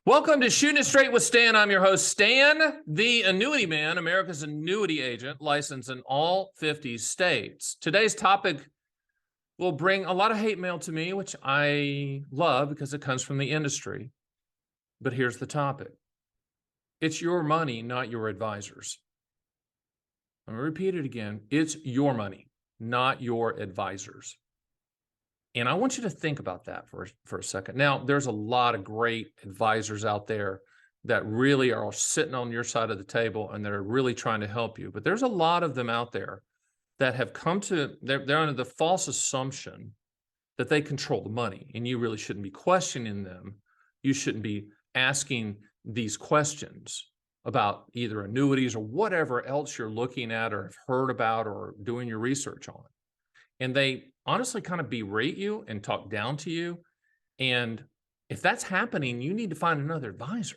Welcome to Shooting It Straight with Stan. I'm your host, Stan, the Annuity Man, America's annuity agent, licensed in all 50 states. Today's topic will bring a lot of hate mail to me, which I love because it comes from the industry. But here's the topic. It's your money, not your advisors. I'm going to repeat it again. It's your money, not your advisors. And I want you to think about that for a second. Now, there's a lot of great advisors out there that really are sitting on your side of the table and they're really trying to help you. But there's a lot of them out there that have come to, they're under the false assumption that they control the money, and you really shouldn't be questioning them. You shouldn't be asking these questions about either annuities or whatever else you're looking at or have heard about or doing your research on. And they honestly kind of berate you and talk down to you. And if that's happening, you need to find another advisor.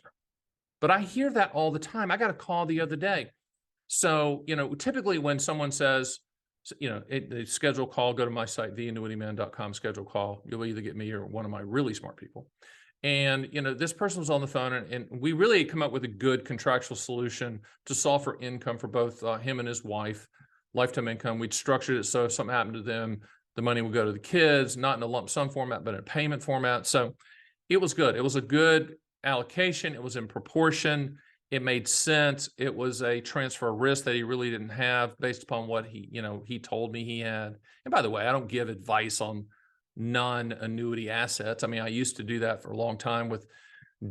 But I hear that all the time. I got a call the other day. So, typically when someone says, they schedule a call, go to my site, theannuityman.com, schedule a call. You'll either get me or one of my really smart people. And, this person was on the phone and we really come up with a good contractual solution to solve for income for both him and his wife. Lifetime income. We'd structured it so if something happened to them, the money would go to the kids, not in a lump sum format, but in a payment format. So it was good. It was a good allocation. It was in proportion. It made sense. It was a transfer risk that he really didn't have based upon what he told me he had. And by the way, I don't give advice on non-annuity assets. I mean, I used to do that for a long time with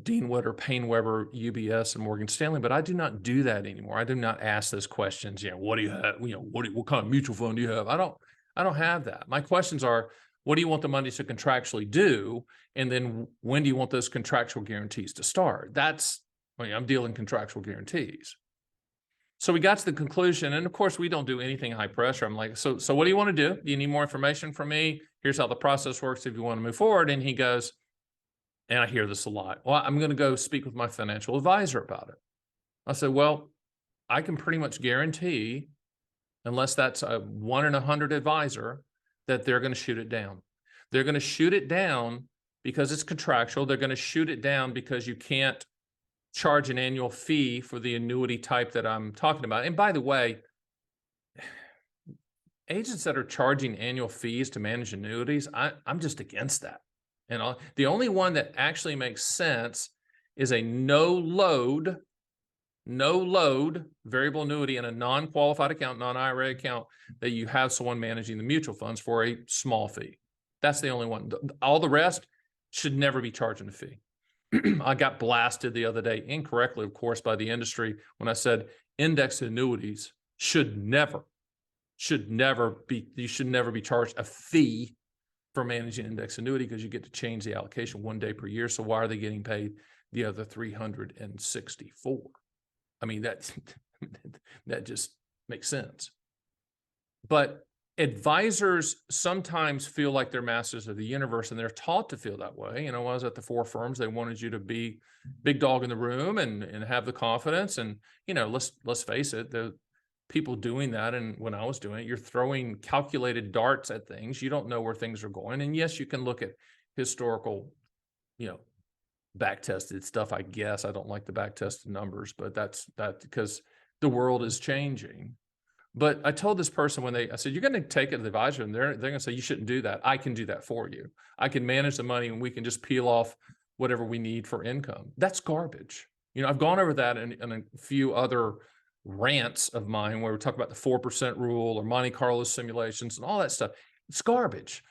Dean Witter, Payne Weber, UBS, and Morgan Stanley, but I do not do that anymore. I do not ask those questions. What do you have? What kind of mutual fund do you have? I don't have that. My questions are, what do you want the money to contractually do? And then when do you want those contractual guarantees to start? I'm dealing contractual guarantees. So we got to the conclusion, and of course we don't do anything high pressure. I'm like, so what do you want to do? Do you need more information from me? Here's how the process works if you want to move forward. And he goes, and I hear this a lot, well, I'm going to go speak with my financial advisor about it. I said, well, I can pretty much guarantee, unless that's a 1 in 100 advisor, that they're going to shoot it down. They're going to shoot it down because it's contractual. They're going to shoot it down because you can't charge an annual fee for the annuity type that I'm talking about. And by the way, agents that are charging annual fees to manage annuities, I'm just against that. And the only one that actually makes sense is a no load variable annuity in a non-qualified account, non-IRA account that you have someone managing the mutual funds for a small fee. That's the only one. All the rest should never be charging a fee. I got blasted the other day, incorrectly, of course, by the industry when I said index annuities should never be charged a fee for managing index annuity because you get to change the allocation 1 day per year. So why are they getting paid the other 364? I mean, that just makes sense. But advisors sometimes feel like they're masters of the universe, and they're taught to feel that way. When I was at the 4 firms, they wanted you to be big dog in the room and have the confidence. And, let's face it, the people doing that, and when I was doing it, you're throwing calculated darts at things. You don't know where things are going. And yes, you can look at historical, back-tested stuff, I guess. I don't like the back-tested numbers, but that's because the world is changing. But I told this person I said, you're going to take it to the advisor, and they're going to say, you shouldn't do that. I can do that for you. I can manage the money, and we can just peel off whatever we need for income. That's garbage. I've gone over that in a few other rants of mine where we talk about the 4% rule or Monte Carlo simulations and all that stuff. It's garbage.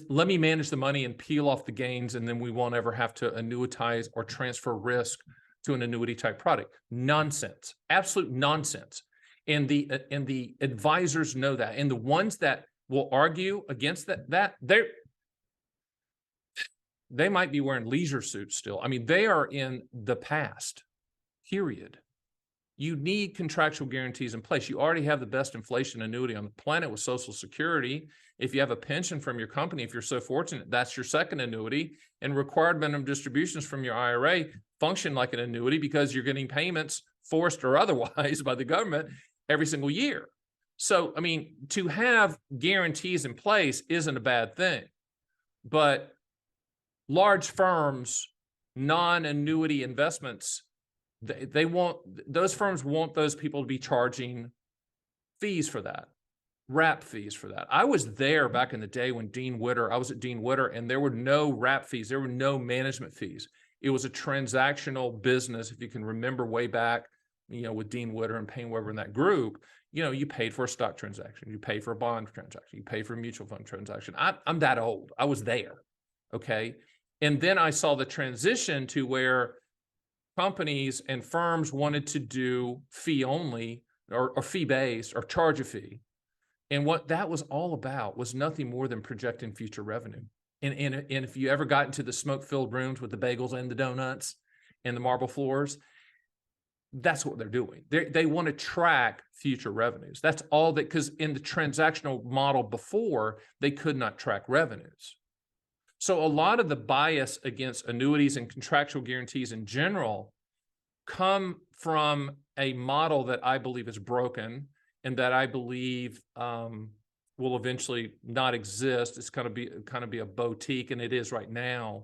Let me manage the money and peel off the gains, and then we won't ever have to annuitize or transfer risk to an annuity type product. Nonsense. Absolute nonsense. And the advisors know that. And the ones that will argue against that they might be wearing leisure suits still. I mean, they are in the past, period. You need contractual guarantees in place. You already have the best inflation annuity on the planet with Social Security. If you have a pension from your company, if you're so fortunate, that's your second annuity. And required minimum distributions from your IRA function like an annuity because you're getting payments, forced or otherwise, by the government every single year. So, I mean, to have guarantees in place isn't a bad thing. But large firms non-annuity investments, they want, those firms want those people to be charging fees for that, wrap fees for that. I was there back in the day when I was at Dean Witter, and there were no wrap fees. There were no management fees. It was a transactional business. If you can remember way back, with Dean Witter and Payne Weber and that group, you paid for a stock transaction, you pay for a bond transaction, you pay for a mutual fund transaction. I'm that old. I was there. Okay. And then I saw the transition to where companies and firms wanted to do fee only or fee based or charge a fee. And what that was all about was nothing more than projecting future revenue. And if you ever got into the smoke-filled rooms with the bagels and the donuts and the marble floors, that's what they're doing. They want to track future revenues. That's all that, because in the transactional model before, they could not track revenues. So a lot of the bias against annuities and contractual guarantees in general come from a model that I believe is broken and that I believe will eventually not exist. It's kind of be a boutique, and it is right now.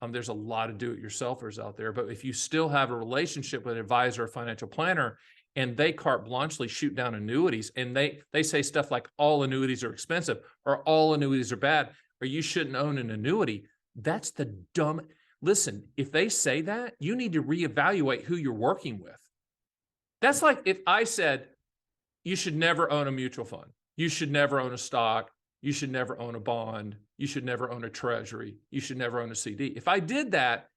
There's a lot of do-it-yourselfers out there, but if you still have a relationship with an advisor or financial planner, and they carte blanchely shoot down annuities, and they say stuff like all annuities are expensive, or all annuities are bad, or you shouldn't own an annuity, that's the dumb. Listen, if they say that, you need to reevaluate who you're working with. That's like if I said you should never own a mutual fund, you should never own a stock, you should never own a bond, you should never own a treasury, you should never own a CD. If I did that,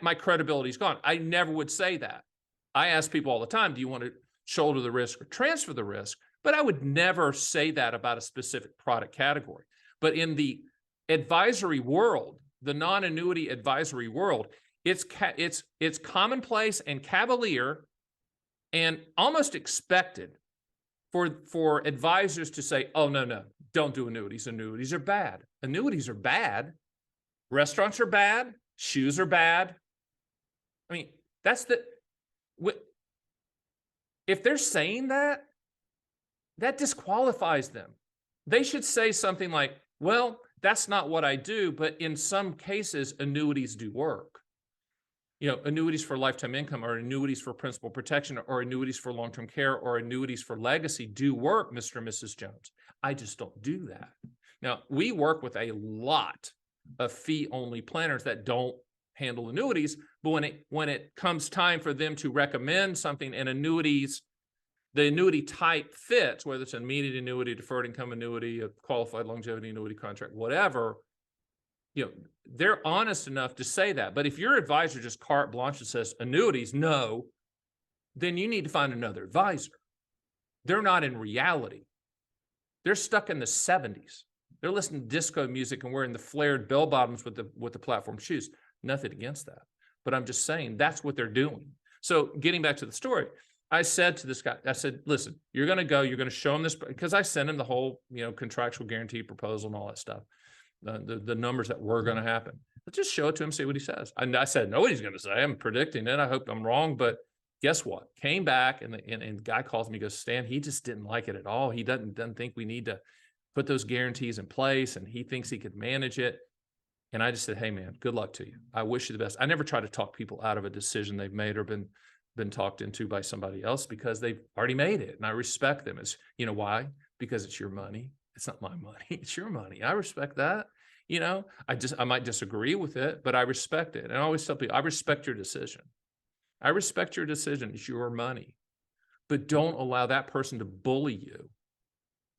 my credibility is gone. I never would say that. I ask people all the time, do you want to shoulder the risk or transfer the risk? But I would never say that about a specific product category. But in the advisory world, the non-annuity advisory world, it's commonplace and cavalier and almost expected for advisors to say, oh, no, don't do annuities. Annuities are bad. Annuities are bad. Restaurants are bad. Shoes are bad. I mean, if they're saying that, that disqualifies them. They should say something like, well, that's not what I do, but in some cases, annuities do work. Annuities for lifetime income, or annuities for principal protection, or annuities for long-term care, or annuities for legacy do work, Mr. and Mrs. Jones. I just don't do that. Now, we work with a lot of fee-only planners that don't handle annuities, but when it comes time for them to recommend something, and annuities, the annuity type fits, whether it's an immediate annuity, deferred income annuity, a qualified longevity annuity contract, whatever, they're honest enough to say that. But if your advisor just carte blanche and says annuities, no, then you need to find another advisor. They're not in reality. They're stuck in the 70s. They're listening to disco music and wearing the flared bell bottoms with the platform shoes. Nothing against that. But I'm just saying that's what they're doing. So getting back to the story, I said to this guy, I said, listen, you're going to show him this, because I sent him the whole, contractual guarantee proposal and all that stuff. The numbers that were going to happen. Let's just show it to him, see what he says. And I said, know what he's going to say. I'm predicting it. I hope I'm wrong, but guess what? Came back, and the guy calls me, goes, Stan, he just didn't like it at all. He doesn't think we need to put those guarantees in place, and he thinks he could manage it. And I just said, hey man, good luck to you. I wish you the best. I never try to talk people out of a decision they've made or been talked into by somebody else, because they've already made it. And I respect them. Why? Because it's your money. It's not my money. It's your money. I respect that. I might disagree with it, but I respect it. And I always tell people, I respect your decision. I respect your decision. It's your money. But don't allow that person to bully you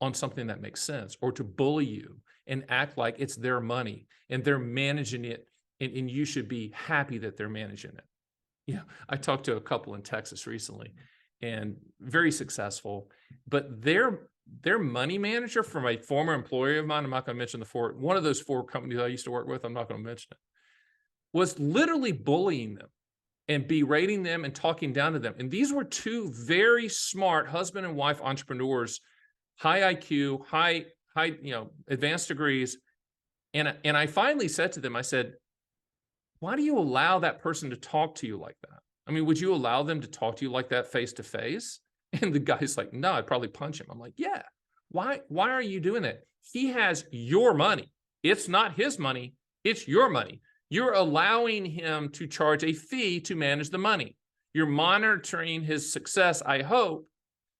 on something that makes sense, or to bully you and act like it's their money and they're managing it, and you should be happy that they're managing it. I talked to a couple in Texas recently, and very successful, but their money manager from a former employer of mine, I'm not going to mention one of those 4 companies I used to work with, I'm not going to mention it, was literally bullying them and berating them and talking down to them. And these were 2 very smart husband and wife entrepreneurs, high IQ, high, advanced degrees. And I finally said to them, I said, why do you allow that person to talk to you like that? I mean, would you allow them to talk to you like that face to face? And the guy's like, no, I'd probably punch him. I'm like, yeah, why are you doing that? He has your money. It's not his money. It's your money. You're allowing him to charge a fee to manage the money. You're monitoring his success, I hope,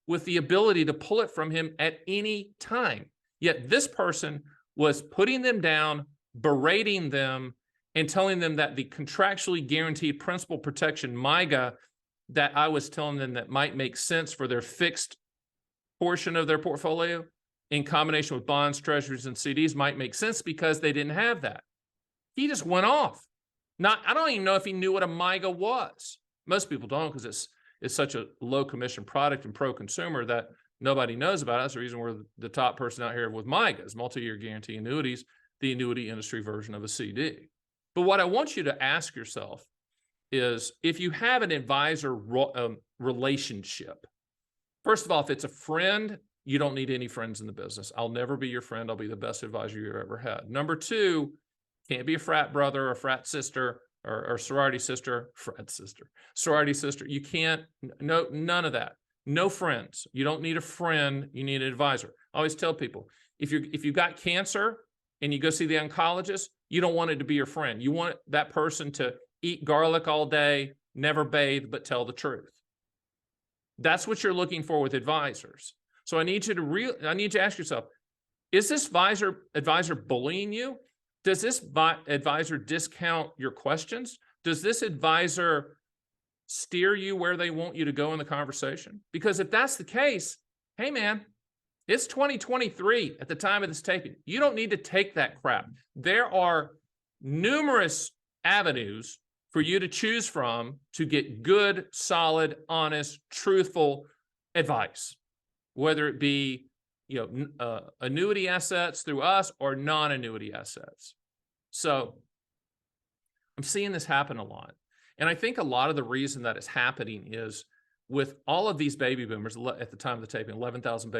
with the ability to pull it from him at any time. Yet this person was putting them down, berating them, and telling them that the contractually guaranteed principal protection MIGA that I was telling them that might make sense for their fixed portion of their portfolio in combination with bonds, treasuries, and CDs might make sense because they didn't have that. He just went off. I don't even know if he knew what a MIGA was. Most people don't because it's such a low commission product and pro-consumer that nobody knows about it. That's the reason we're the top person out here with MIGAs, multi-year guarantee annuities, the annuity industry version of a CD. But what I want you to ask yourself is if you have an advisor relationship, first of all, if it's a friend, you don't need any friends in the business. I'll never be your friend. I'll be the best advisor you've ever had. Number two, can't be a frat brother or frat sister or sorority sister, sorority sister. You can't, no, none of that. No friends. You don't need a friend. You need an advisor. I always tell people, if you've got cancer and you go see the oncologist, you don't want it to be your friend. You want that person to eat garlic all day, never bathe, but tell the truth. That's what you're looking for with advisors. So I need you to ask yourself, is this advisor bullying you? Does this advisor discount your questions? Does this advisor steer you where they want you to go in the conversation? Because if that's the case, hey man, it's 2023 at the time of this taping. You don't need to take that crap. There are numerous avenues for you to choose from to get good, solid, honest, truthful advice, whether it be annuity assets through us or non-annuity assets. So I'm seeing this happen a lot. And I think a lot of the reason that it's happening is with all of these baby boomers at the time of the taping, 11,000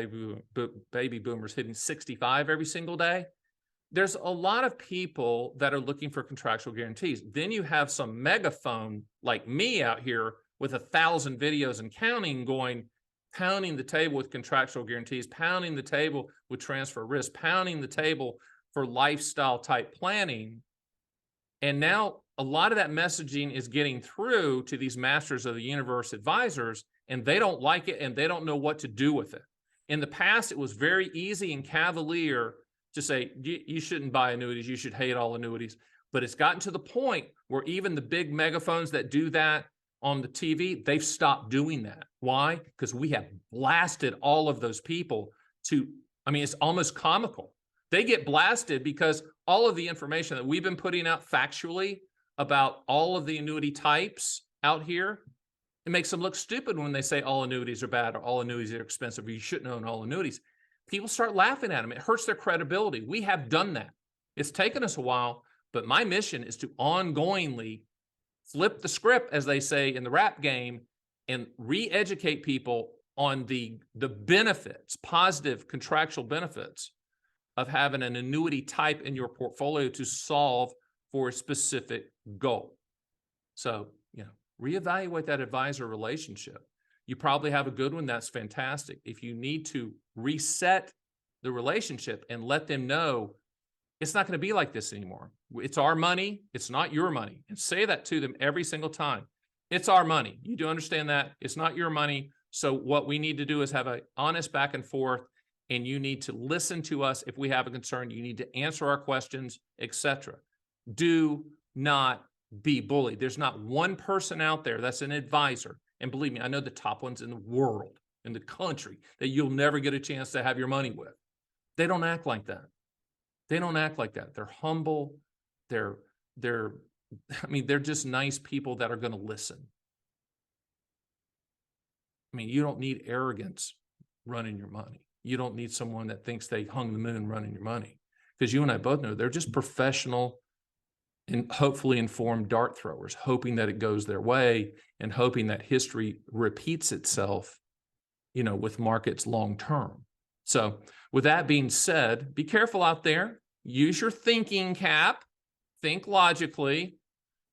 baby boomers hitting 65 every single day. There's a lot of people that are looking for contractual guarantees. Then you have some megaphone like me out here with 1,000 videos and counting pounding the table with contractual guarantees, pounding the table with transfer risk, pounding the table for lifestyle type planning. And now a lot of that messaging is getting through to these masters of the universe advisors, and they don't like it and they don't know what to do with it. In the past, it was very easy and cavalier to say, you shouldn't buy annuities, you should hate all annuities. But it's gotten to the point where even the big megaphones that do that on the TV, they've stopped doing that. Why? Because we have blasted all of those people it's almost comical. They get blasted because all of the information that we've been putting out factually about all of the annuity types out here, it makes them look stupid when they say all annuities are bad or all annuities are expensive or you shouldn't own all annuities. People start laughing at them. It hurts their credibility. We have done that. It's taken us a while, but my mission is to ongoingly flip the script, as they say in the rap game, and re-educate people on the benefits, positive contractual benefits of having an annuity type in your portfolio to solve for a specific goal. So, reevaluate that advisor relationship. You probably have a good one. That's fantastic. If you need to reset the relationship and let them know it's not going to be like this anymore. It's our money. It's not your money. And say that to them every single time. It's our money. You do understand that. It's not your money. So what we need to do is have an honest back and forth, and you need to listen to us if we have a concern. You need to answer our questions, etc. Do not be bullied. There's not one person out there that's an advisor. And believe me, I know the top ones in the world, in the country, that you'll never get a chance to have your money with. They don't act like that. They don't act like that. They're humble. They're just nice people that are going to listen. You don't need arrogance running your money. You don't need someone that thinks they hung the moon running your money. Because you and I both know they're just professional and hopefully informed dart throwers, hoping that it goes their way and hoping that history repeats itself, with markets long term. So with that being said, be careful out there. Use your thinking cap. Think logically.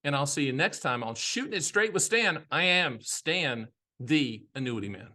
And I'll see you next time on Shooting It Straight with Stan. I am Stan, the Annuity Man.